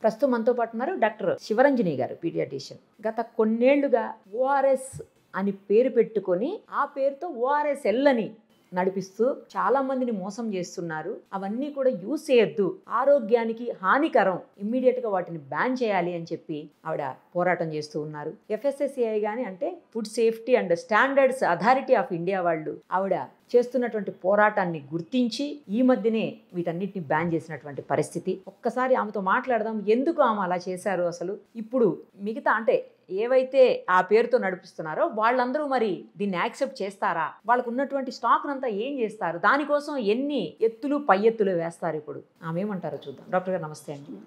ప్రస్తుతం మనతో పాటు ఉన్నారు డాక్టర్ శివరంజని గారు, పీడియాట్రిషియన్. గత కొన్నేళ్లుగా ఓఆర్ఎస్ అని పేరు పెట్టుకొని ఆ పేరుతో ఓఆర్ఎస్ఎల్ అని నడిపిస్తూ చాలా మందిని మోసం చేస్తున్నారు. అవన్నీ కూడా యూజ్ చేయొద్దు, ఆరోగ్యానికి హానికరం, ఇమ్మీడియట్ గా వాటిని బ్యాన్ చేయాలి అని చెప్పి ఆవిడ పోరాటం చేస్తూ ఉన్నారు. FSSAI గాని అంటే food safety and standards authority of India వాళ్ళు ఆవిడ చేస్తున్నటువంటి పోరాటాన్ని గుర్తించి ఈ మధ్యనే వీటన్నిటిని బ్యాన్ చేసినటువంటి పరిస్థితి. ఒక్కసారి ఆమెతో మాట్లాడదాం, ఎందుకు ఆమె అలా చేశారు అసలు. ఇప్పుడు మిగతా అంటే ఏవైతే ఆ పేరుతో నడిపిస్తున్నారో వాళ్ళందరూ మరి దీన్ని యాక్సెప్ట్ చేస్తారా, వాళ్ళకు ఉన్నటువంటి స్టాక్ అంతా ఏం చేస్తారు, దానికోసం ఎన్ని ఎత్తులు పై ఎత్తులు వేస్తారు, ఇప్పుడు ఆమె ఏమంటారో చూద్దాం. డాక్టర్ గారు నమస్తే అండి.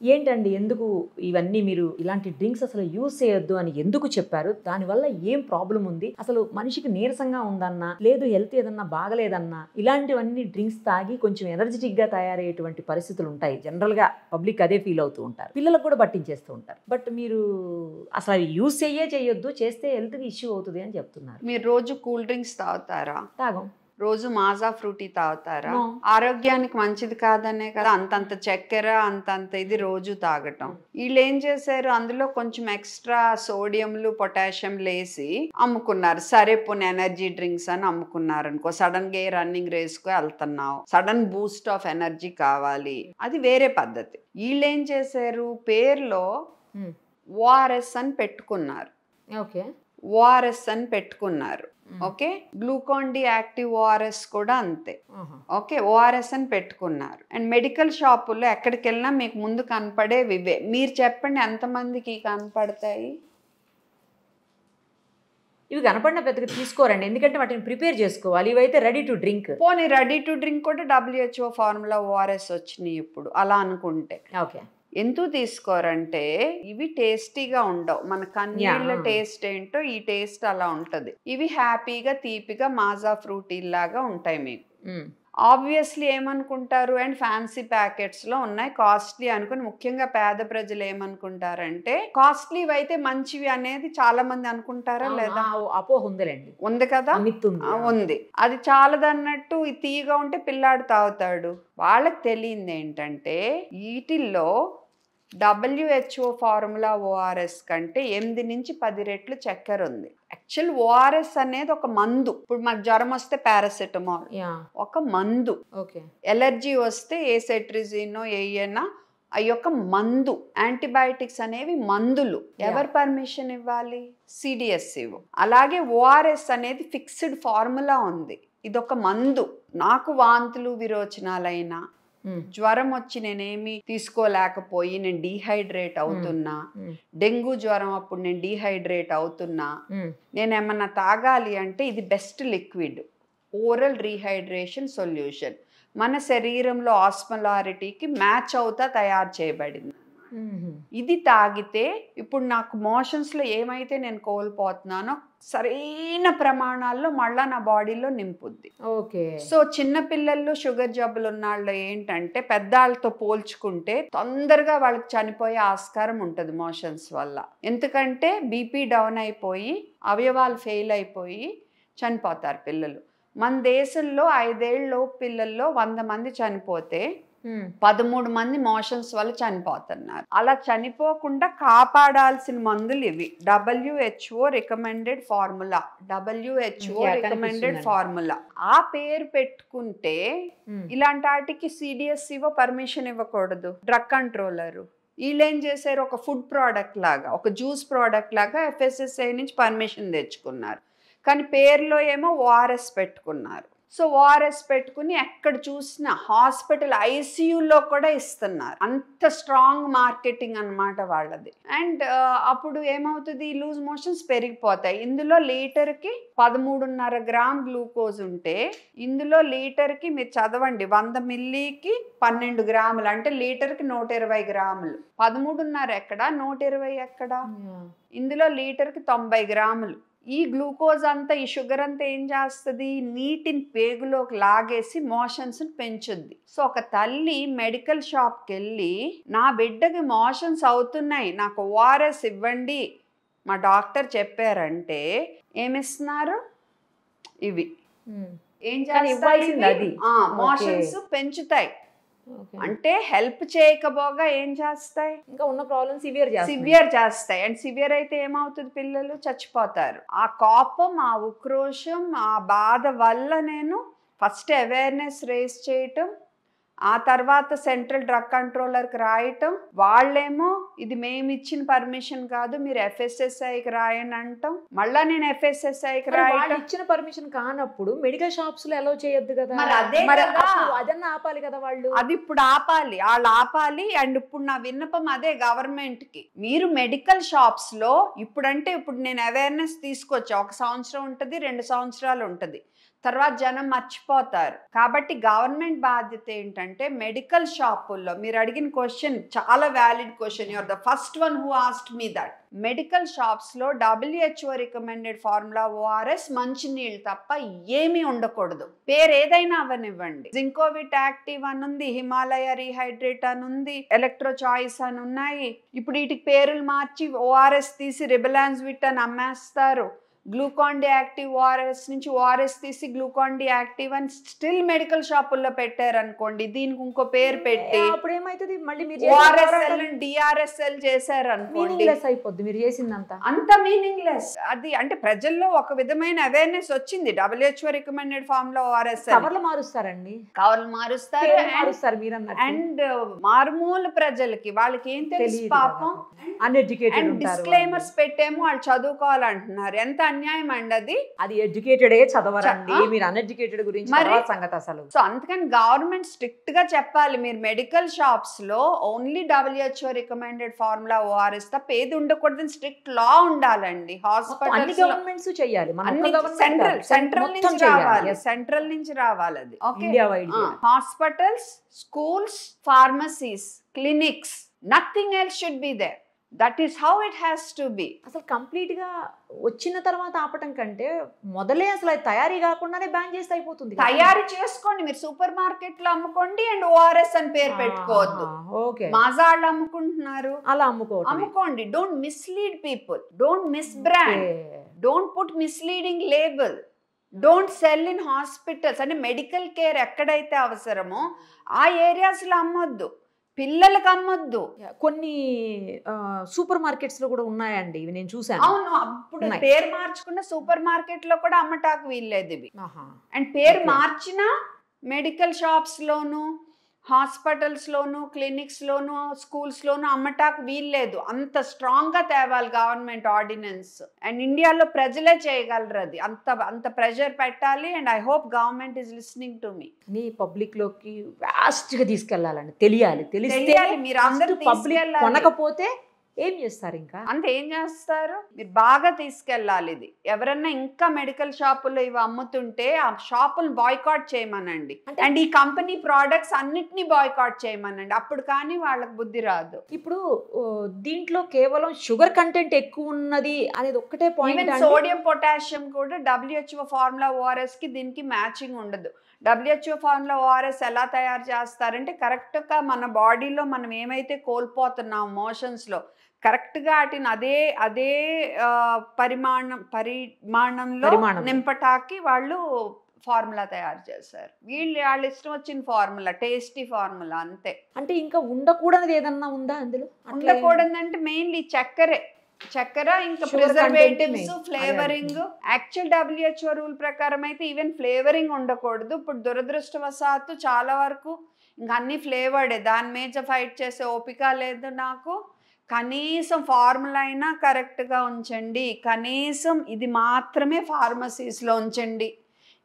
ఏంటండి, ఎందుకు ఇవన్నీ మీరు ఇలాంటి డ్రింక్స్ అసలు యూజ్ చేయొద్దు అని ఎందుకు చెప్పారు? దానివల్ల ఏం ప్రాబ్లం ఉంది? అసలు మనిషికి నీరసంగా ఉందన్నా, లేదు హెల్త్ ఏదన్నా బాగలేదన్నా, ఇలాంటివన్నీ డ్రింక్స్ తాగి కొంచెం ఎనర్జెటిక్ గా తయారయ్యేటువంటి పరిస్థితులు ఉంటాయి. జనరల్ గా పబ్లిక్ అదే ఫీల్ అవుతూ ఉంటారు, పిల్లలకు కూడా పట్టించేస్తూ ఉంటారు. బట్ మీరు అసలు యూజ్ చేయొద్దు, చేస్తే హెల్త్ కి ఇష్యూ అవుతుంది అని చెప్తున్నారు. మీరు రోజు కూల్ డ్రింక్స్ తాగుతారా? తాగం. రోజు మాజా ఫ్రూటీ తాగుతారా? ఆరోగ్యానికి మంచిది కాదనే కదా అంతంత చక్కెర అంతంత ఇది రోజు తాగటం. వీళ్ళు ఏం చేశారు, అందులో కొంచెం ఎక్స్ట్రా సోడియంలు పొటాషియంలు వేసి అమ్ముకున్నారు. సరే పోనీ ఎనర్జీ డ్రింక్స్ అని అమ్ముకున్నారు అనుకో. సడన్ గా రన్నింగ్ రేస్ కు వెళ్తున్నావు, సడన్ బూస్ట్ ఆఫ్ ఎనర్జీ కావాలి, అది వేరే పద్ధతి. వీళ్ళు ఏం చేశారు, పేర్లో ఓఆర్ఎస్ అని పెట్టుకున్నారు. ఓకే, ఓఆర్ఎస్ అని పెట్టుకున్నారు. Okay, Glucon D active ORS కూడా అంతే. ఓకే, ఓఆర్ఎస్ అని పెట్టుకున్నారు. అండ్ మెడికల్ షాపుల్లో ఎక్కడికి వెళ్ళినా మీకు ముందు కనపడేవి ఇవే. మీరు చెప్పండి ఎంతమందికి కనపడతాయి? ఇవి కనపడిన పెద్దగా తీసుకోరండి, ఎందుకంటే వాటిని ప్రిపేర్ చేసుకోవాలి. ఇవైతే రెడీ టు డ్రింక్. పోనీ రెడీ టు డ్రింక్ కూడా WHO ఫార్ములా ఓఆర్ఎస్ వచ్చినాయి ఇప్పుడు అలా అనుకుంటే. ఓకే, ఎందుకు తీసుకోరంటే ఇవి టేస్టీగా ఉండవు. మన కన్నీళ్ళ టేస్ట్ ఏంటో ఈ టేస్ట్ అలా ఉంటది. ఇవి హ్యాపీగా తీపిగా మాజా ఫ్రూటీ లాగా ఉంటాయి మీకు. ఆబ్వియస్లీ ఏమనుకుంటారు, అండ్ ఫ్యాన్సీ ప్యాకెట్స్ లో ఉన్నాయి, కాస్ట్లీ అనుకుని. ముఖ్యంగా పేద ప్రజలు ఏమనుకుంటారంటే కాస్ట్లీ అయితే మంచివి అనేది చాలా మంది అనుకుంటారా లేదా? అపోహ ఉందిలేండి, ఉంది కదా, ఉంది. అది చాలదన్నట్టు తీయగా ఉంటే పిల్లాడు తాగుతాడు. వాళ్ళకి తెలియంది ఏంటంటే వీటిల్లో WHO ఫార్ములా ఓఆర్ఎస్ కంటే 8 నుంచి 10 రెట్లు చక్కెర ఉంది. యాక్చువల్ ఓఆర్ఎస్ అనేది ఒక మందు. ఇప్పుడు మాకు జ్వరం వస్తే పారాసెటమాల్ ఒక మందు, ఎలర్జీ వస్తే ఏ సెట్రిజినో ఏయనా ఆ యొక్క మందు. యాంటీబయాటిక్స్ అనేవి మందులు. ఎవరు పర్మిషన్ ఇవ్వాలి? CDS ఇవ్వు. అలాగే ఓఆర్ఎస్ అనేది ఫిక్స్డ్ ఫార్ములా ఉంది, ఇదొక మందు. నాకు వాంతులు విరోచనాలైనా, జ్వరం వచ్చి నేనేమి తీసుకోలేకపోయి నేను డీహైడ్రేట్ అవుతున్నా, డెంగ్యూ జ్వరం అప్పుడు నేను డీహైడ్రేట్ అవుతున్నా, నేనేమన్నా తాగాలి అంటే ఇది best liquid, oral rehydration solution. మన శరీరంలో ఆస్మలారిటీకి మ్యాచ్ అవుతా తయారు చేయబడింది. ఇది తాగితే ఇప్పుడు నాకు మోషన్స్ లో ఏమైతే నేను కోల్పోతున్నానో సరైన ప్రమాణాల్లో మళ్ళా నా బాడీలో నింపుద్ది. ఓకే, సో చిన్న పిల్లల్లో షుగర్ జబ్బులు ఉన్నాళ్ళు ఏంటంటే పెద్దాళ్ళతో పోల్చుకుంటే తొందరగా వాళ్ళకి చనిపోయే ఆస్కారం ఉంటుంది మోషన్స్ వల్ల. ఎందుకంటే బీపీ డౌన్ అయిపోయి అవయవాలు ఫెయిల్ అయిపోయి చనిపోతారు పిల్లలు. మన దేశంలో 5 ఏళ్ళలోపు పిల్లల్లో 100 మంది చనిపోతే 13 మంది మోషన్స్ వల్ల చనిపోతున్నారు. అలా చనిపోకుండా కాపాడాల్సిన మందులు ఇవి. WHO recommended formula, WHO recommended formula. ఆ పేరు పెట్టుకుంటే ఇలాంటి వాటికి CDS పర్మిషన్ ఇవ్వకూడదు. డ్రగ్ కంట్రోలర్ వీళ్ళు ఏం చేశారు, ఒక ఫుడ్ ప్రోడక్ట్ లాగా, ఒక జ్యూస్ ప్రోడక్ట్ లాగా FSSAI నుంచి పర్మిషన్ తెచ్చుకున్నారు. కానీ పేరులో ఏమో ఓఆర్ఎస్ పెట్టుకున్నారు. సో ఓఆర్ఎస్ పెట్టుకుని ఎక్కడ చూసినా హాస్పిటల్ ICUలో కూడా ఇస్తున్నారు. అంత స్ట్రాంగ్ మార్కెటింగ్ అన్నమాట వాళ్ళది. అండ్ అప్పుడు ఏమవుతుంది, లూజ్ మోషన్స్ పెరిగిపోతాయి. ఇందులో లీటర్కి 13.5 గ్రామ్ గ్లూకోజ్ ఉంటే ఇందులో లీటర్కి మీరు చదవండి 100 మిల్లీకి 12 గ్రాములు అంటే లీటర్కి 120 గ్రాములు. 13.5 ఎక్కడ, 120 ఎక్కడ? ఇందులో లీటర్కి 90 గ్రాములు. ఈ గ్లూకోజ్ అంతా, ఈ షుగర్ అంతా ఏం చేస్తుంది, నీటిని పేగులోకి లాగేసి మోషన్స్ పెంచుద్ది. సో ఒక తల్లి మెడికల్ షాప్కి వెళ్ళి నా బిడ్డకి మోషన్స్ అవుతున్నాయి, నాకు ఓఆర్ఎస్ ఇవ్వండి మా డాక్టర్ చెప్పారంటే ఏమిస్తున్నారు, ఇవి. ఏం చేస్తారు, మోషన్స్ పెంచుతాయి. అంటే హెల్ప్ చేయకపోగా ఏం చేస్తాయి, ఇంకా ఉన్న ప్రాబ్లమ్ సివియర్ చేస్తాయి. అండ్ సివియర్ అయితే ఏమవుతుంది, పిల్లలు చచ్చిపోతారు. ఆ కోపం, ఆ ఉక్రోషం, ఆ బాధ వల్ల నేను ఫస్ట్ అవేర్నెస్ రేస్ చేయటం, ఆ తర్వాత సెంట్రల్ డ్రగ్ కంట్రోలర్కి రాయటం, వాళ్ళేమో ఇది మేము ఇచ్చిన పర్మిషన్ కాదు మీరు FSSAIకి రాయని అంటాం, మళ్ళా నేను FSSAIకి రాయటం. ఇచ్చిన పర్మిషన్ కానప్పుడు మెడికల్ షాప్స్ లో అలౌ చేయొద్దు కదా, మరి అదే అదన్నా ఆపాలి కదా వాళ్ళు. అది ఇప్పుడు ఆపాలి, వాళ్ళు ఆపాలి. అండ్ ఇప్పుడు నా విన్నపం అదే గవర్నమెంట్ కి, మీరు మెడికల్ షాప్స్ లో ఇప్పుడంటే ఇప్పుడు నేను అవేర్నెస్ తీసుకొచ్చా, 1 సంవత్సరం ఉంటుంది, 2 సంవత్సరాలు ఉంటుంది, తర్వాత జనం మర్చిపోతారు. కాబట్టి గవర్నమెంట్ బాధ్యత ఏంటంటే మెడికల్ షాపుల్లో మీరు అడిగిన క్వశ్చన్ చాలా valid question, you are the first one who asked me that. Medical shops లో WHO రికమెండెడ్ ఫార్ములా ORS మంచినీళ్ళు తప్ప ఏమీ ఉండకూడదు. పేరు ఏదైనా అవనివ్వండి, జింకోవిట్ యాక్టివ్ అని ఉంది, హిమాలయ రీహైడ్రేట్ అని ఉంది, ఎలక్ట్రో చాయిస్ అని ఉన్నాయి. ఇప్పుడు వీటికి పేర్లు మార్చి ORS తీసి రిబలాన్స్ విట్ అని అమ్మేస్తారు. గ్లూకాన్ డి యాక్టివ్ ORS నుంచి ORS తీసి గ్లూకాన్ డి యాక్టివ్ అని స్టిల్ మెడికల్ షాపుల్లో పెట్టారు అనుకోండి, దీనికి ఇంకో పేరు పెట్టి అప్పుడు ఏమైతుంది, మళ్ళీ మీరు ORSL DRSL చేశారు అనుకోండి, అయిపోద్ది మీరు చేసిందంతా అంత మీనింగ్లెస్. అది అంటే ప్రజల్లో ఒక విధమైన అవేర్నెస్ వచ్చింది, WHO రికమెండెడ్ ఫార్ములా ORS కవర్లు మారుస్తారండి, కవర్లు మారుస్తారు. అండ్ మారుమూల ప్రజలకి వాళ్ళకి ఏం తెలుసు పాపం, అన్ఎడ్యుకేటెడ్ డిస్క్లైమర్స్ పెట్టేమో వాళ్ళు చదువుకోవాలంటున్నారు. ఎంత అన్యాయం అండి అది. అది ఎడ్యుకేటెడే చదవరండి, మీరు అన్ఎడ్యుకేటెడ్ గురించి సంగతి అసలు. సో అందుకని గవర్నమెంట్ స్ట్రిక్ట్ గా చెప్పాలి, మీరు మెడికల్ షాప్స్ లో only WHO recommended formula ORS తప్ప ఏది ఉండకూడదని స్ట్రిక్ట్ లా ఉండాలండి. హాస్పిటల్స్ గవర్నమెంట్స్ చేయాలి, సెంట్రల్ నుంచి రావాలి అది. Hospitals, schools, pharmacies, clinics, nothing else should be there. That is how it has to be. అసలు కంప్లీట్ గా వచ్చిన తర్వాత ఆపటం కంటే మొదలే అసలు అది తయారీ కాకుండానే బ్యాన్ చేస్తే అయిపోతుంది. తయారీ చేసుకోండి, మీరు సూపర్ మార్కెట్ లో అమ్ముకోండి అండ్ ORS అని పేరు పెట్టుకోవద్దు. మాజాళ్ళు అమ్ముకుంటున్నారు, అలా అమ్ముకోండి. Don't mislead people, don't misbrand, don't put misleading label, don't sell in hospitals. అంటే మెడికల్ కేర్ ఎక్కడైతే అవసరమో ఆ ఏరియాస్ లో అమ్మొద్దు, పిల్లలకు అమ్మొద్దు. కొన్ని సూపర్ మార్కెట్స్ లో కూడా ఉన్నాయండి ఇవి, నేను చూసాను. అవును, అప్పుడు పేరు మార్చుకున్న సూపర్ మార్కెట్ లో కూడా అమ్మటాకు వీల్లేదు ఇవి. అండ్ పేరు మార్చిన మెడికల్ షాప్స్ లోను, హాస్పిటల్స్ లోను, క్లినిక్స్ లోను, స్కూల్స్ లోను అమ్మటాకు వీల్లేదు. అంత స్ట్రాంగ్ గా తేవాలి గవర్నమెంట్ ఆర్డినెన్స్. అండ్ ఇండియాలో ప్రజలే చేయగలరు అది, అంత ప్రెషర్ పెట్టాలి. And I hope government is listening to me. నీ పబ్లిక్ లోకి వాస్ట్ గా తీసుకెళ్లాలండి, తెలియాలి. మీరు అందరూ పబ్లిక్ కొనకపోతే ఏం చేస్తారు, ఇంకా అంటే ఏం చేస్తారు, మీరు బాగా తీసుకెళ్ళాలి ఇది. ఎవరన్నా ఇంకా మెడికల్ షాపుల్లో ఇవి అమ్ముతుంటే ఆ షాపులు బాయ్కాట్ చేయమనండి. అండ్ ఈ కంపెనీ ప్రోడక్ట్స్ అన్నిటినీ బాయ్కాట్ చేయమనండి, అప్పుడు కానీ వాళ్ళకి బుద్ధి రాదు. ఇప్పుడు దీంట్లో కేవలం షుగర్ కంటెంట్ ఎక్కువ ఉన్నది అనేది ఒక్కటే పాయింట్. సోడియం పొటాషియం కూడా WHO ఫార్ములా ORS కి దీనికి మ్యాచింగ్ ఉండదు. WHO ఫార్ములా ORS ఎలా తయారు చేస్తారంటే కరెక్ట్గా మన బాడీలో మనం ఏమైతే కోల్పోతున్నాం మోషన్స్లో కరెక్ట్గా వాటిని అదే పరిమాణంలో నింపటాకి వాళ్ళు ఫార్ములా తయారు చేశారు. వాళ్ళ ఇష్టం వచ్చిన ఫార్ములా, టేస్టీ ఫార్ములా అంతే. అంటే ఇంకా ఉండకూడదు ఏదన్నా ఉందా అందులో? ఉండకూడదంటే మెయిన్లీ చక్కెర, ఇంకా preservatives, flavouring. Actual WHO rule ప్రకారం అయితే ఈవెన్ ఫ్లేవరింగ్ ఉండకూడదు. ఇప్పుడు దురదృష్టవశాత్తు చాలా వరకు ఇంకా అన్ని ఫ్లేవర్డే, దాని మీద ఫైట్ చేసే ఓపిక లేదు నాకు. కనీసం ఫార్ములా అయినా కరెక్ట్గా ఉంచండి, కనీసం ఇది మాత్రమే ఫార్మసీస్లో ఉంచండి,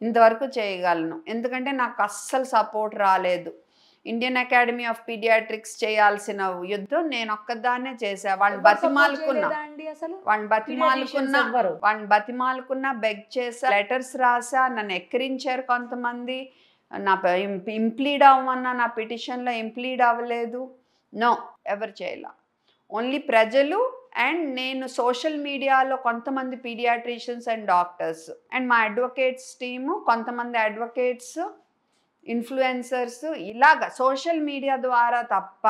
ఇంతవరకు చేయగలను. ఎందుకంటే నాకు అస్సలు సపోర్ట్ రాలేదు. ఇండియన్ అకాడమీ ఆఫ్ పీడియాట్రిక్స్ చేయాల్సిన యుద్ధం నేను ఒక్కదాన్నే చేసా. వాళ్ళని బతిమాలుకున్నా, బెగ్ చేసా, లెటర్స్ రాసా, నన్ను ఎక్కిరించారు కొంతమంది. నా ఇంప్లీడ్ అవ్వమన్నా నా పిటిషన్లో ఇంప్లీడ్ అవ్వలేదు. నో, ఎవరు చేయాల. ఓన్లీ ప్రజలు అండ్ నేను సోషల్ మీడియాలో కొంతమంది పీడియాట్రిషియన్స్ అండ్ డాక్టర్స్ అండ్ మా అడ్వకేట్స్ టీము, కొంతమంది అడ్వకేట్స్, ఇన్ఫ్లుయెన్సర్స్, ఇలాగా సోషల్ మీడియా ద్వారా తప్ప.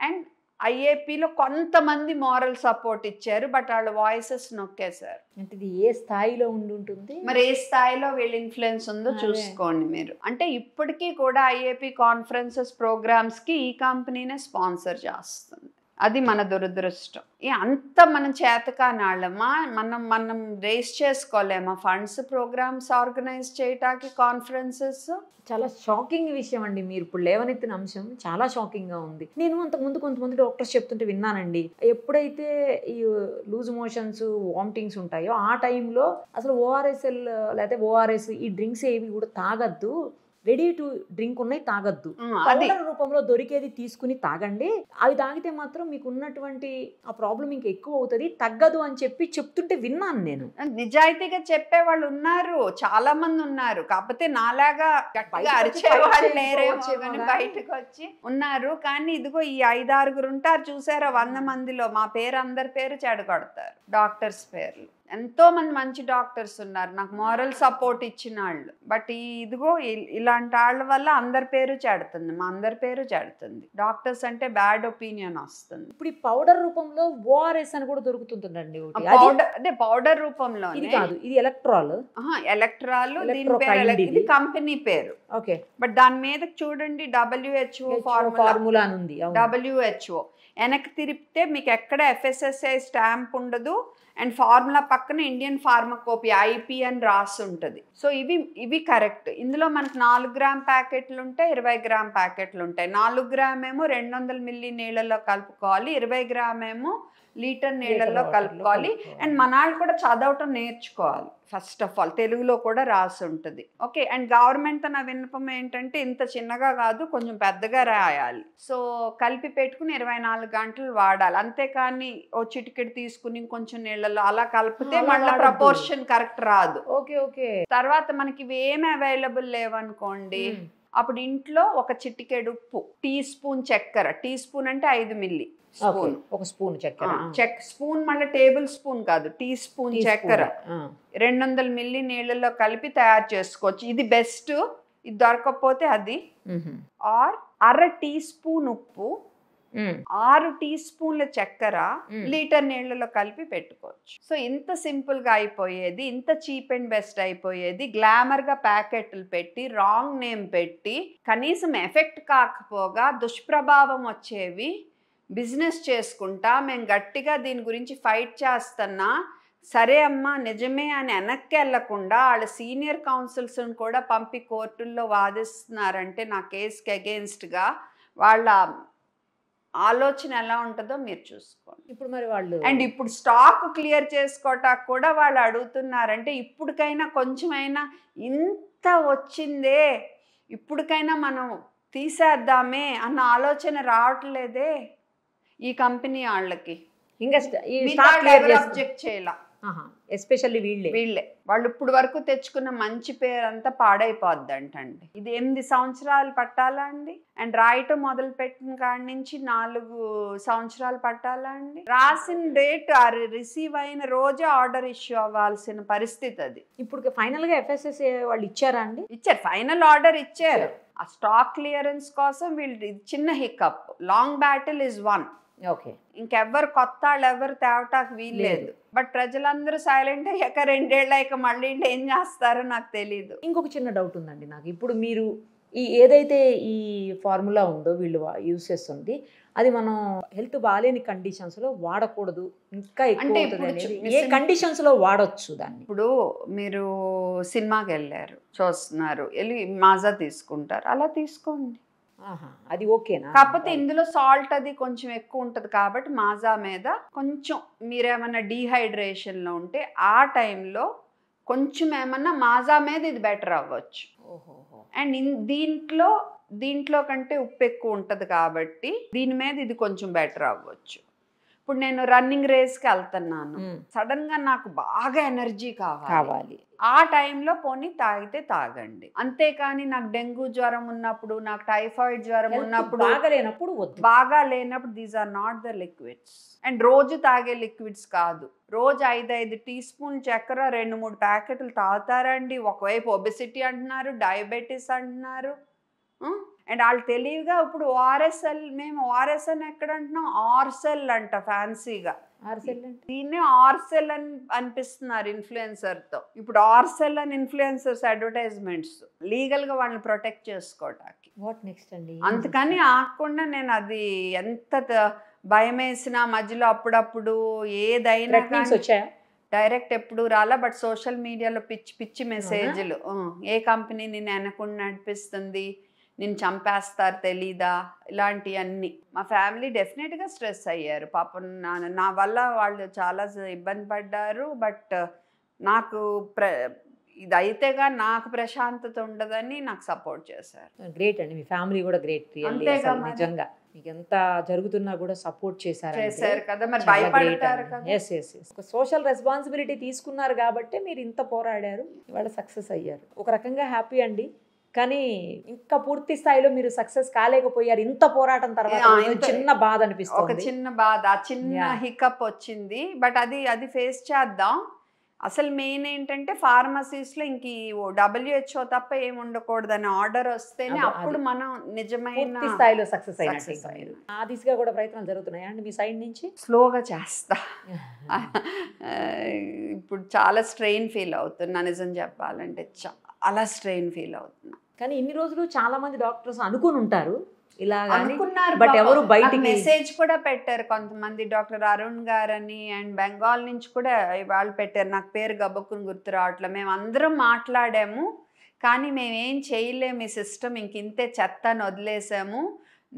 అండ్ ఐఏపీలో కొంతమంది మారల్ సపోర్ట్ ఇచ్చారు, బట్ వాళ్ళ వాయిసెస్ నొక్కేశారు. అంటే ఇది ఏ స్థాయిలో ఉంటుంది? మరి ఏ స్థాయిలో వీళ్ళ ఇన్ఫ్లుయెన్స్ ఉందో చూసుకోండి మీరు. అంటే ఇప్పటికీ కూడా ఐఏపీ కాన్ఫరెన్సెస్ ప్రోగ్రామ్స్ కి ఈ కంపెనీనే స్పాన్సర్ చేస్తుంది. అది మన దురదృష్టం. అంత మనం చేతకానాళ్ళమా, మనం రేస్ చేసుకోలేమా ఫండ్స్ ప్రోగ్రామ్స్ ఆర్గనైజ్ చేయటానికి, కాన్ఫరెన్సెస్? చాలా షాకింగ్ విషయం అండి మీరు ఇప్పుడు లేవనెత్తిన అంశం. చాలా షాకింగ్గా ఉంది. నేను అంతకుముందు కొంతమంది డాక్టర్స్ చెప్తుంటే విన్నానండి, ఎప్పుడైతే ఈ లూజ్ మోషన్స్ వామిటింగ్స్ ఉంటాయో ఆ టైంలో అసలు ఓఆర్ఎస్ఎల్ లేకపోతే ఓఆర్ఎస్ ఈ డ్రింక్స్ ఏవి కూడా తాగద్దు, రెడీ టు డ్రింక్ ఉన్నాయి తాగద్దు, పౌడర్ రూపంలో దొరికేది తీసుకుని తాగండి, అవి తాగితే మాత్రం మీకు ఉన్నటువంటి ఆ ప్రాబ్లం ఇంకా ఎక్కువ అవుతుంది, తగ్గదు అని చెప్తుంటే విన్నాను నేను. నిజాయితీగా చెప్పే వాళ్ళు ఉన్నారు, చాలా మంది ఉన్నారు. కాకపోతే నాలాగా అరిచేవాళ్ళు లేరేమో కానీ బయటకు వచ్చి ఉన్నారు. కానీ ఇదిగో ఈ 5-6 ఉంటారు చూసారా 100 మందిలో, మా పేరు అందరి పేరు చెడగొడతారు, డాక్టర్స్ పేర్లు. ఎంతో మంది మంచి డాక్టర్స్ ఉన్నారు నాకు మారల్ సపోర్ట్ ఇచ్చిన వాళ్ళు. బట్ ఇదిగో ఇలాంటి వాళ్ళ వల్ల అందరి పేరు చెడుతుంది, మా అందరి పేరు చెడుతుంది. డాక్టర్స్ అంటే బ్యాడ్ ఒపీనియన్ వస్తుంది. ఇప్పుడు ఈ పౌడర్ రూపంలో ఓఆర్ఎస్ అని కూడా దొరుకుతుందండి. అదే పౌడర్ రూపంలో కాదు, ఇది ఎలక్ట్రాల్. ఇది కంపెనీ పేరు. ఓకే. బట్ దాని మీద చూడండి WHO ఫార్ములా అని ఉంది. WHO వెనక్కి తిరిపితే మీకు ఎక్కడ FSSAI స్టాంప్ ఉండదు, అండ్ ఫార్ములా పక్కన ఇండియన్ ఫార్మకోపియా IP అని రాసి ఉంటుంది. సో ఇవి కరెక్ట్. ఇందులో మనకు 4 గ్రామ్ ప్యాకెట్లు ఉంటాయి, 20 గ్రామ్ ప్యాకెట్లు ఉంటాయి. 4 గ్రామ్ ఏమో 200 మిల్లీ నీళ్ళలో కలుపుకోవాలి, 20 గ్రామ్ ఏమో లీటర్ నీళ్ళల్లో కలుపుకోవాలి. అండ్ మనాళ్ళు కూడా చదవటం నేర్చుకోవాలి. ఫస్ట్ ఆఫ్ ఆల్ తెలుగులో కూడా రాసి ఉంటుంది. ఓకే. అండ్ గవర్నమెంట్ నా విన్నపం ఏంటంటే ఇంత చిన్నగా కాదు, కొంచెం పెద్దగా రాయాలి. సో కలిపి పెట్టుకుని 24 గంటలు వాడాలి. అంతేకాని ఓ చిటికెట్ తీసుకుని కొంచెం నీళ్ళలో అలా కలిపితే మళ్ళీ ప్రపోర్షన్ కరెక్ట్ రాదు. Okay okay. తర్వాత మనకి ఇవి ఏమి అవైలబుల్ లేవనుకోండి, అప్పుడు ఇంట్లో ఒక చిటికెడు ఉప్పు, టీ స్పూన్ చక్కెర, టీ స్పూన్ అంటే 5 మిల్లీ స్పూన్, ఒక స్పూన్ చక్కెర, స్పూన్ మళ్ళీ టేబుల్ స్పూన్ కాదు, టీ స్పూన్ చక్కెర 200 మిల్లీ నీళ్ళలో కలిపి తయారు చేసుకోవచ్చు. ఇది బెస్ట్. ఇది దొరకకపోతే అది. ఆర్ 1/2 టీ స్పూన్ ఉప్పు, 6 టీ స్పూన్ల చక్కెర లీటర్ నీళ్ళలో కలిపి పెట్టుకోవచ్చు. సో ఇంత సింపుల్ గా అయిపోయేది, ఇంత చీప్ అండ్ బెస్ట్ అయిపోయేది. గ్లామర్ గా ప్యాకెట్లు పెట్టి రాంగ్ నేమ్ పెట్టి కనీసం ఎఫెక్ట్ కాకపోగా దుష్ప్రభావం వచ్చేవి బిజినెస్ చేసుకుంటా మేము గట్టిగా దీని గురించి ఫైట్ చేస్తున్నా, సరే అమ్మా నిజమే అని వెనక్కి వెళ్లకుండా వాళ్ళ సీనియర్ కౌన్సిల్స్ని కూడా పంపి కోర్టుల్లో వాదిస్తున్నారంటే నా కేసుకి అగెయిన్స్ట్గా వాళ్ళ ఆలోచన ఎలా ఉంటుందో మీరు చూసుకోండి. ఇప్పుడు మరి వాళ్ళు అండ్ ఇప్పుడు స్టాక్ క్లియర్ చేసుకోవటానికి కూడా వాళ్ళు అడుగుతున్నారంటే ఇప్పటికైనా కొంచెమైనా ఇంత వచ్చిందే, ఇప్పటికైనా మనం తీసేద్దామే అన్న ఆలోచన రావట్లేదే ఈ కంపెనీ వాళ్ళకి. ఇంకా అబ్జెక్ట్ చేయాల, ఎస్పెషల్లీ వీళ్ళే వాళ్ళు ఇప్పుడు వరకు తెచ్చుకున్న మంచి పేరంతా పాడైపోద్ది అంటండి. ఇది 8 సంవత్సరాలు పట్టాలా అండి? అండ్ రాయటం మొదలు పెట్టిన కాడి నుంచి 4 సంవత్సరాలు పట్టాలా అండి? రాసిన డేట్ రిసీవ్ అయిన రోజే ఆర్డర్ ఇష్యూ అవ్వాల్సిన పరిస్థితి అది. ఇప్పుడు ఫైనల్ గా FSSAI వాళ్ళు ఇచ్చారా అండి? ఇచ్చారు, ఫైనల్ ఆర్డర్ ఇచ్చారు. ఆ స్టాక్ క్లియరెన్స్ కోసం వీళ్ళు చిన్న hiccup. Long battle is won. Okay. ఇంకెవ్వరు కొత్త వాళ్ళు ఎవరు తేవటానికి వీల్లేదు. బట్ ప్రజలందరూ సైలెంట్ అయ్యాక 2 ఏళ్ళైక మళ్ళీ ఏం చేస్తారో నాకు తెలీదు. ఇంకొక చిన్న డౌట్ ఉందండి నాకు. ఇప్పుడు మీరు ఏదైతే ఈ ఫార్ములా ఉందో వీళ్ళు యూజ్ చేస్తుంది, అది మనం హెల్త్ బాగాలేని కండిషన్స్లో వాడకూడదు, ఇంకా ఎక్కువ ఏ కండిషన్స్లో వాడచ్చు దాన్ని? ఇప్పుడు మీరు సినిమాకి వెళ్ళారు, చూస్తున్నారు, వెళ్ళి మాజా తీసుకుంటారు, అలా తీసుకోండి, అది ఓకేనా? కాకపోతే ఇందులో సాల్ట్ అది కొంచెం ఎక్కువ ఉంటుంది కాబట్టి మాజా మీద కొంచెం మీరేమన్నా డీహైడ్రేషన్లో ఉంటే ఆ టైంలో కొంచెం ఏమన్నా మాజా మీద ఇది బెటర్ అవ్వచ్చు. అండ్ దీంట్లో కంటే ఉప్పు ఎక్కువ ఉంటుంది కాబట్టి దీని మీద ఇది కొంచెం బెటర్ అవ్వచ్చు. ఇప్పుడు నేను రన్నింగ్ రేస్కి వెళ్తున్నాను, సడన్ గా నాకు బాగా ఎనర్జీ కావాలి, ఆ టైంలో పోనీ తాగితే తాగండి. అంతేకాని నాకు డెంగ్యూ జ్వరం ఉన్నప్పుడు, నాకు టైఫాయిడ్ జ్వరం ఉన్నప్పుడు, బాగా లేనప్పుడు these are not the liquids. And రోజు తాగే లిక్విడ్స్ కాదు. రోజు 5 టీ స్పూన్ చక్కెర 2-3 ప్యాకెట్లు తాగుతారండి. ఒకవైపు ఒబెసిటీ అంటున్నారు, డయాబెటీస్ అంటున్నారు. అండ్ వాళ్ళు తెలివిగా ఇప్పుడు ఓఆర్ఎస్ఎల్, మేము ఓఆర్ఎస్ అని ఎక్కడ అంటున్నాం, ఆర్సెల్ అంట ఫ్యాన్సీగా. ఆర్సెల్ అంటే దీన్నే ఆర్సెల్ అని అనిపిస్తున్నారు ఇన్ఫ్లుయెన్సర్తో. ఇప్పుడు ఆర్సెల్ అని ఇన్ఫ్లుయెన్సర్స్ అడ్వర్టైజ్మెంట్స్ లీగల్గా వాళ్ళని ప్రొటెక్ట్ చేసుకోవటానికి. వాట్ నెక్స్ట్ అండి? అందుకని ఆగకుండా నేను అది ఎంత భయం వేసినా మధ్యలో అప్పుడప్పుడు ఏదైనా వచ్చాయా? డైరెక్ట్ ఎప్పుడు రాలా, బట్ సోషల్ మీడియాలో పిచ్చి పిచ్చి మెసేజ్లు. ఏ కంపెనీ నేను వెనకుండా నడిపిస్తుంది, నేను చంపేస్తారు తెలీదా, ఇలాంటివన్నీ. మా ఫ్యామిలీ డెఫినెట్గా స్ట్రెస్ అయ్యారు పాపం. నా వల్ల వాళ్ళు చాలా ఇబ్బంది పడ్డారు. బట్ నాకు ఇది అయితేగా నాకు ప్రశాంతత ఉండదని నాకు సపోర్ట్ చేశారు. గ్రేట్ అండి, మీ ఫ్యామిలీ కూడా గ్రేట్. అంతేగా నిజంగా మీకు ఎంత జరుగుతున్నా కూడా సపోర్ట్ చేశారు కదా. మరి భయపడతారు కదా. Yes yes yes. ఒక సోషల్ రెస్పాన్సిబిలిటీ తీసుకున్నారు కాబట్టి మీరు ఇంత పోరాడారు, ఇవాళ సక్సెస్ అయ్యారు. ఒక రకంగా హ్యాపీ అండి. కానీ ఇంకా పూర్తి స్థాయిలో మీరు సక్సెస్ కాలేకపోయారు ఇంత పోరాటం తర్వాత. చిన్న బాధ అనిపిస్తుంది, ఒక చిన్న బాధ, చిన్న హికప్ వచ్చింది. బట్ అది ఫేస్ చేద్దాం. అసలు మెయిన్ ఏంటంటే ఫార్మసీస్లో ఇంక WHO తప్ప ఏమి ఉండకూడదని ఆర్డర్ వస్తేనే అప్పుడు మనం నిజమైన స్థాయిలో సక్సెస్ అయినట్టు. ఆ దిశగా కూడా ప్రయత్నాలు జరుగుతున్నాయా అండి మీ సైడ్ నుంచి? స్లోగా చేస్తా. ఇప్పుడు చాలా స్ట్రెయిన్ ఫీల్ అవుతున్నా, నిజం చెప్పాలంటే చాలా స్ట్రెయిన్ ఫీల్ అవుతున్నా. కానీ ఇన్ని రోజులు చాలా మంది డాక్టర్స్ అనుకుని ఉంటారు ఇలా అనుకున్నారు, బట్ ఎవరు బయటికి మెసేజ్ కూడా పెట్టారు కొంతమంది. డాక్టర్ అరుణ్ గారని అండ్ బెంగాల్ నుంచి కూడా వాళ్ళు పెట్టారు. నాకు పేరు గబక్కుని గుర్తు రావట్లేదు. మేము అందరం మాట్లాడాము, కానీ మేమేం చేయలేము, ఈ సిస్టమ్ ఇంక ఇంతే చెత్త అని వదిలేసాము,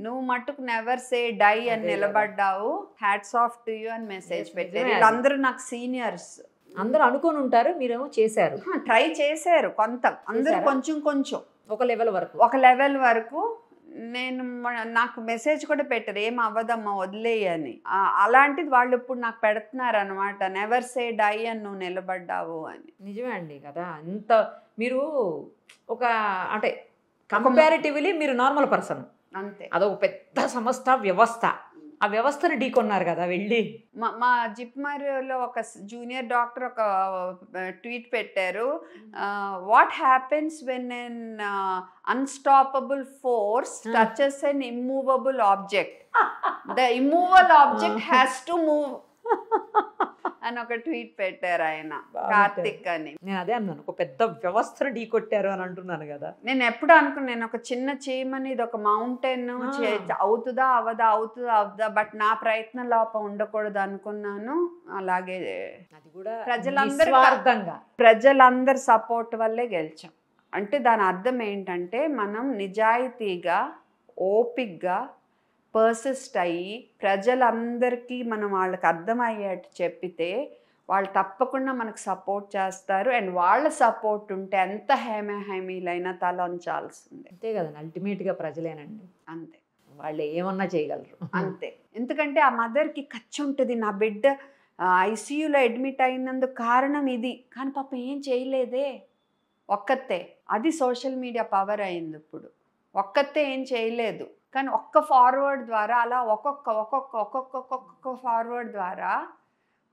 నువ్వు మట్టుకు నెవర్ సే డై అని నిలబడ్డావు, హ్యాట్స్ ఆఫ్ టు యూ అని మెసేజ్ పెట్టారు. వీళ్ళందరూ నాకు సీనియర్స్. అందరూ అనుకుని ఉంటారు, మీరేమో చేశారు, ట్రై చేశారు కొంత, అందరూ కొంచెం కొంచెం ఒక లెవెల్ వరకు. నేను నాకు మెసేజ్ కూడా పెట్టారు, ఏం అవ్వదమ్మా వదిలేయని. అలాంటిది వాళ్ళు ఇప్పుడు నాకు పెడుతున్నారు అనమాట, నెవర్ సే డై అని నువ్వు నిలబడ్డావు అని. నిజమే అండి కదా. ఇంత మీరు ఒక అంటే కంపారిటివ్లీ మీరు నార్మల్ పర్సన్, అంతే. అదొక పెద్ద సంస్థ వ్యవస్థ, ఆ వ్యవస్థను ఢీకొన్నారు కదా వెళ్ళి. మా జిప్మర్లో ఒక జూనియర్ డాక్టర్ ఒక ట్వీట్ పెట్టారు, what happens when an unstoppable force touches an immovable object, the immovable object has to move అని ఒక ట్వీట్ పెట్టారు ఆయన, కార్తిక్ అని. నేను అదే అన్నాను, ఒక పెద్ద వ్యవస్థను ఢీకొట్టారు అని అంటున్నాను కదా. నేను ఎప్పుడు అనుకున్నాను, నేను ఒక చిన్న చీమని, ఇది ఒక మౌంటైన్, అవుతుందా అవుతుందా, బట్ నా ప్రయత్న లోపం ఉండకూడదు అనుకున్నాను. అలాగే అది కూడా ప్రజలందరి సపోర్ట్ వల్లే గెలిచాం. అంటే దాని అర్థం ఏంటంటే మనం నిజాయితీగా ఓపిక్గా పర్సిస్ట్ అయ్యి ప్రజలందరికీ మనం వాళ్ళకి అర్థమయ్యేట్టు చెప్పితే వాళ్ళు తప్పకుండా మనకు సపోర్ట్ చేస్తారు. అండ్ వాళ్ళ సపోర్ట్ ఉంటే ఎంత హేమీలైనా తల ఉంచాల్సిందే. అంతే కదండి, అల్టిమేట్గా ప్రజలేనండి, అంతే, వాళ్ళు ఏమన్నా చేయగలరు, అంతే. ఎందుకంటే ఆ మదర్కి ఖర్చు ఉంటుంది, నా బిడ్డ ఐసీయూలో అడ్మిట్ అయినందుకు కారణం ఇది, కానీ పాప ఏం చేయలేదే, ఒక్కతే. అది సోషల్ మీడియా పవర్ అయింది. ఇప్పుడు ఒక్కతే ఏం చేయలేదు, కానీ ఒక్క ఫార్వర్డ్ ద్వారా అలా ఒక్కొక్క ఫార్వర్డ్ ద్వారా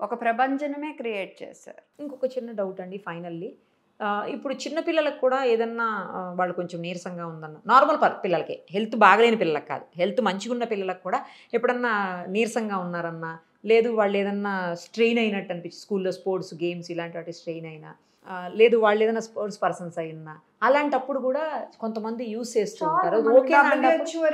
ఒక ప్రపంచమే క్రియేట్ చేశారు. ఇంకొక చిన్న డౌట్ అండి ఫైనల్లీ, ఇప్పుడు చిన్న పిల్లలకు కూడా ఏదన్నా వాళ్ళు కొంచెం నీరసంగా ఉందన్న, నార్మల్ పిల్లలకి, హెల్త్ బాగలేని పిల్లలకు కాదు, హెల్త్ మంచిగా ఉన్న పిల్లలకు కూడా ఎప్పుడన్నా నీరసంగా ఉన్నారన్నా, లేదు వాళ్ళు ఏదన్నా స్ట్రెయిన్ అయినట్టు అనిపించి స్కూల్లో స్పోర్ట్స్ గేమ్స్ ఇలాంటి వాటి స్ట్రెయిన్ అయినా, లేదు వాళ్ళు ఏదైనా స్పోర్ట్స్ పర్సన్స్ అయినా, అలాంటిప్పుడు కూడా కొంతమంది యూస్ చేస్తూ ఉంటారు.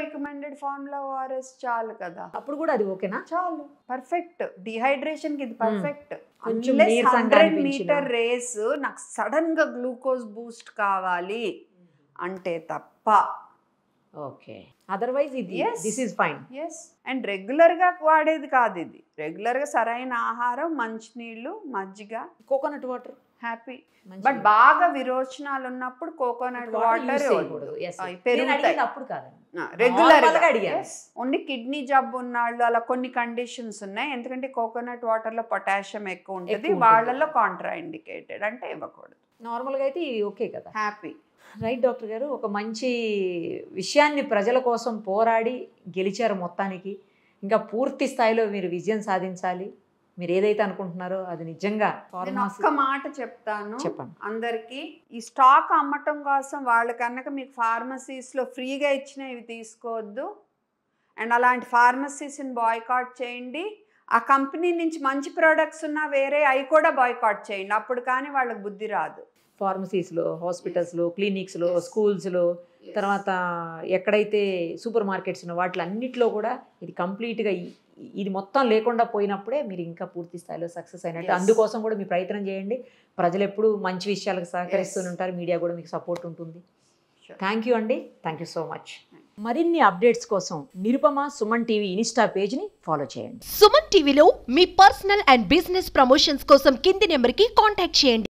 రికమెండెడ్ ఫార్ములా ఓఆర్ఎస్ చాలు కదా, అప్పుడు కూడా అది ఓకేనా? చాలు, పర్ఫెక్ట్. డిహైడ్రేషన్ కి ఇది పర్ఫెక్ట్. కొంచెం 100 మీటర్ రేస్ నాకు సడన్ గా గ్లూకోజ్ బూస్ట్ కావాలి అంటే తప్ప, ఓకే, అదర్వైజ్ ఇది this is fine. Yes, and regular గా వాడేది కాదు ఇది. రెగ్యులర్ గా సరైన ఆహారం, మంచినీళ్ళు, మజ్జిగ, కోకోనట్ వాటర్, హ్యాపీ. బట్ బాగా విరోచనాలు ఉన్నప్పుడు కోకోనట్ వాటర్ పెరుగుతాయి, అప్పుడు కాదు, రెగ్యులర్ గా. ఓన్లీ కిడ్నీ జబ్బు ఉన్నాళ్ళు, అలా కొన్ని కండిషన్స్ ఉన్నాయి. ఎందుకంటే కోకోనట్ వాటర్ లో పొటాషియం ఎక్కువ ఉంటుంది, వాళ్ళలో కాంట్రా ఇండికేటెడ్, అంటే ఇవ్వకూడదు. నార్మల్గా అయితే ఓకే కదా, హ్యాపీ. రైట్ డాక్టర్ గారు, ఒక మంచి విషయాన్ని ప్రజల కోసం పోరాడి గెలిచారు మొత్తానికి. ఇంకా పూర్తి స్థాయిలో మీరు విజయం సాధించాలి. మీరు ఏదైతే అనుకుంటున్నారో అది నిజంగా నేను ఫార్మసీ. ఒక్క మాట చెప్తాను చెప్పండి. అందరికి, ఈ స్టాక్ అమ్మటం కోసం వాళ్ళ కనుక మీకు ఫార్మసీస్లో ఫ్రీగా ఇచ్చిన ఇవి తీసుకోవద్దు. అండ్ అలాంటి ఫార్మసీస్ని బాయ్కాట్ చేయండి. ఆ కంపెనీ నుంచి మంచి ప్రోడక్ట్స్ ఉన్నా వేరే అవి కూడా బాయ్కాట్ చేయండి. అప్పుడు కానీ వాళ్ళకి బుద్ధి రాదు. ఫార్మసీస్లో, హాస్పిటల్స్లో, క్లినిక్స్లో, స్కూల్స్లో, తర్వాత ఎక్కడైతే సూపర్ మార్కెట్స్ ఉన్న వాటిలో అన్నిట్లో కూడా ఇది కంప్లీట్గా ఇది మొత్తం లేకుండా పోయినప్పుడే మీరు ఇంకా పూర్తి స్థాయిలో సక్సెస్ అయినట్టు. అందుకోసం కూడా మీ ప్రయత్నం చేయండి. ప్రజలు ఎప్పుడు మంచి విషయాలకు సహకరిస్తూనే ఉంటారు. మీడియా కూడా మీకు సపోర్ట్ ఉంటుంది. థ్యాంక్ యూ అండి. Thank you so much. మరిన్ని అప్డేట్స్ కోసం నిరుపమ సుమన్ టీవీ ఇన్స్టా పేజ్ని ఫాలో చేయండి. సుమన్ టీవీలో మీ పర్సనల్ అండ్ బిజినెస్ ప్రమోషన్స్ కోసం కింది నెంబర్కి కాంటాక్ట్ చేయండి.